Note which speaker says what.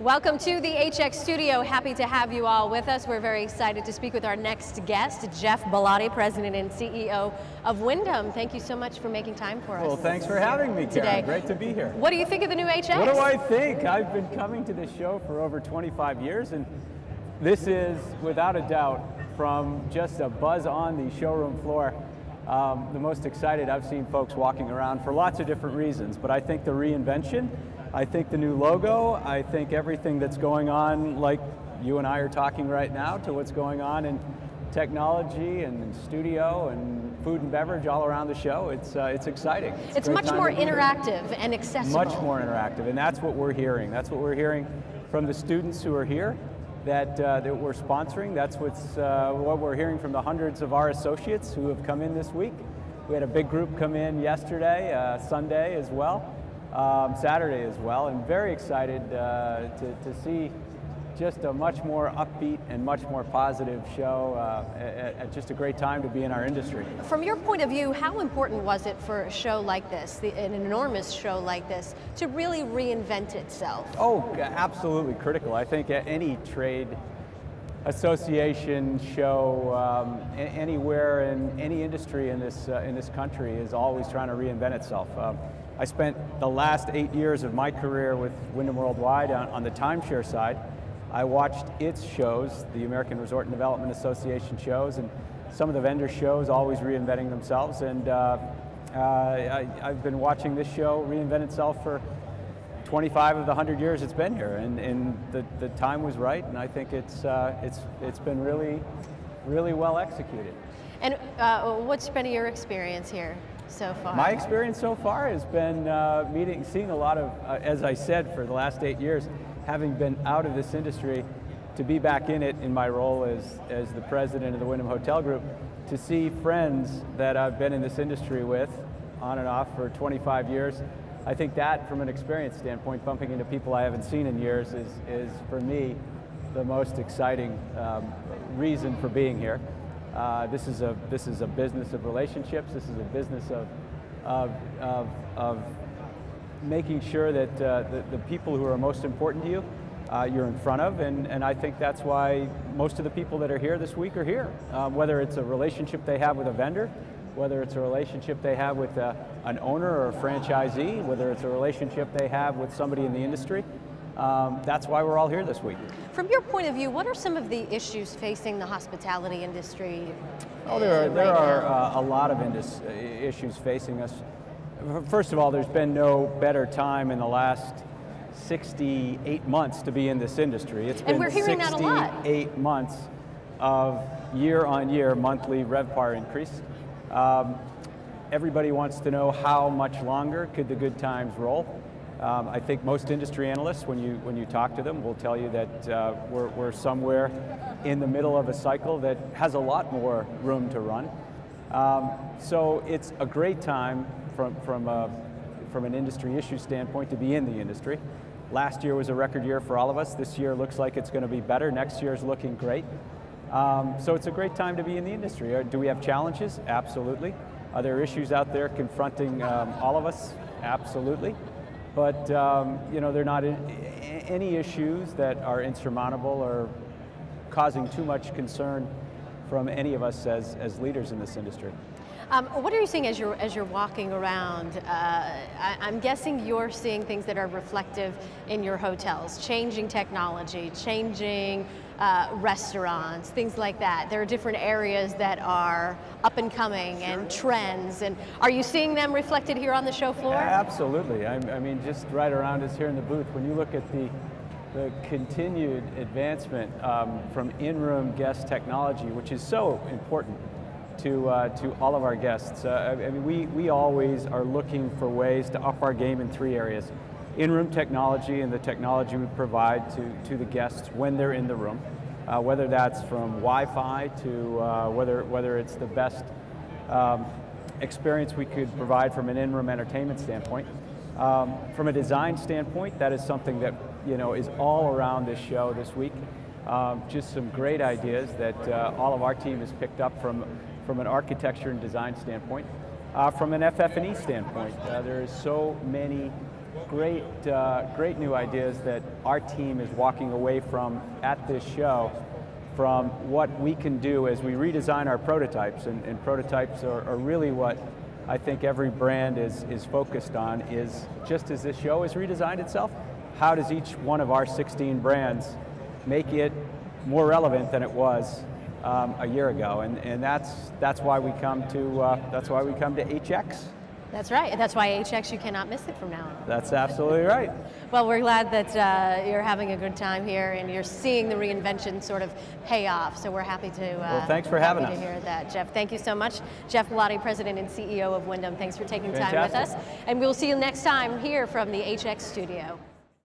Speaker 1: Welcome to the HX studio. Happy to have you all with us. We're very excited to speak with our next guest, Geoff Ballotti, President and CEO of Wyndham. Thank you so much for making time for us.
Speaker 2: Well, thanks for having me,
Speaker 1: today.
Speaker 2: Karen. Great to be here.
Speaker 1: What do you think of the new HX?
Speaker 2: What do I think? I've been coming to this show for over 25 years, and this is, without a doubt, from just a buzz on the showroom floor, the most excited I've seen folks walking around for lots of different reasons. But I think the reinvention, I think the new logo, I think everything that's going on, like you and I are talking right now, to what's going on in technology and in studio and food and beverage all around the show. It's exciting.
Speaker 1: It's much more interactive and accessible.
Speaker 2: Much more interactive, and that's what we're hearing. That's what we're hearing from the students who are here that we're sponsoring. That's what we're hearing from the hundreds of our associates who have come in this week. We had a big group come in yesterday, Sunday as well. Saturday as well, and very excited to see just a much more upbeat and much more positive show at just a great time to be in our industry.
Speaker 1: From your point of view, how important was it for a show like this, an enormous show like this, to really reinvent itself?
Speaker 2: Oh, absolutely critical. I think any trade association show anywhere in any industry in this country is always trying to reinvent itself. I spent the last 8 years of my career with Wyndham Worldwide on the timeshare side. I watched its shows, the American Resort and Development Association shows, and some of the vendor shows always reinventing themselves. And I've been watching this show reinvent itself for 25 of the 100 years it's been here, and the time was right, and I think it's been really, really well executed.
Speaker 1: And what's been your experience here so far?
Speaker 2: My experience so far has been seeing a lot of, as I said, for the last 8 years, having been out of this industry, to be back in it in my role as the president of the Wyndham Hotel Group, to see friends that I've been in this industry with, on and off for 25 years. I think that, from an experience standpoint, bumping into people I haven't seen in years is for me, the most exciting reason for being here. This is a business of relationships. This is a business of making sure that the people who are most important to you, you're in front of, and I think that's why most of the people that are here this week are here. Whether it's a relationship they have with a vendor, whether it's a relationship they have with an owner or a franchisee, whether it's a relationship they have with somebody in the industry. That's why we're all here this week.
Speaker 1: From your point of view, what are some of the issues facing the hospitality industry?
Speaker 2: Oh, there are a lot of issues facing us. First of all, there's been no better time in the last 68 months to be in this industry. It's been 68 months of year-on-year monthly RevPAR increase. Everybody wants to know how much longer could the good times roll. I think most industry analysts, when you talk to them, will tell you that we're somewhere in the middle of a cycle that has a lot more room to run. So it's a great time from an industry issue standpoint to be in the industry. Last year was a record year for all of us. This year looks like it's going to be better. Next year is looking great. So it's a great time to be in the industry. Do we have challenges? Absolutely. Are there issues out there confronting all of us? Absolutely. But there are not any issues that are insurmountable or causing too much concern from any of us as leaders in this industry.
Speaker 1: What are you seeing as you're walking around? I'm guessing you're seeing things that are reflective in your hotels, changing technology, changing restaurants, things like that. There are different areas that are up and coming and trends. And are you seeing them reflected here on the show floor?
Speaker 2: Absolutely. I mean, just right around us here in the booth, when you look at the continued advancement from in-room guest technology, which is so important to all of our guests. I mean, we always are looking for ways to up our game in 3 areas. In-room technology and the technology we provide to the guests when they're in the room, whether that's from Wi-Fi to whether it's the best experience we could provide from an in-room entertainment standpoint. From a design standpoint, that is something that is all around this show this week. Just some great ideas that all of our team has picked up from an architecture and design standpoint. From an FF&E standpoint, there is so many great, great new ideas that our team is walking away from at this show, from what we can do as we redesign our prototypes, and prototypes are really what I think every brand is focused on, is just as this show has redesigned itself, how does each one of our 16 brands make it more relevant than it was a year ago, and that's why we come to HX.
Speaker 1: That's right. That's why HX, you cannot miss it from now on.
Speaker 2: That's absolutely right.
Speaker 1: Well, we're glad that you're having a good time here and you're seeing the reinvention sort of pay off. So we're happy to.
Speaker 2: Well, thanks for having us.
Speaker 1: To hear that, Geoff. Thank you so much, Geoff Ballotti, President and CEO of Wyndham. Thanks for taking time with us, and we'll see you next time here from the HX studio.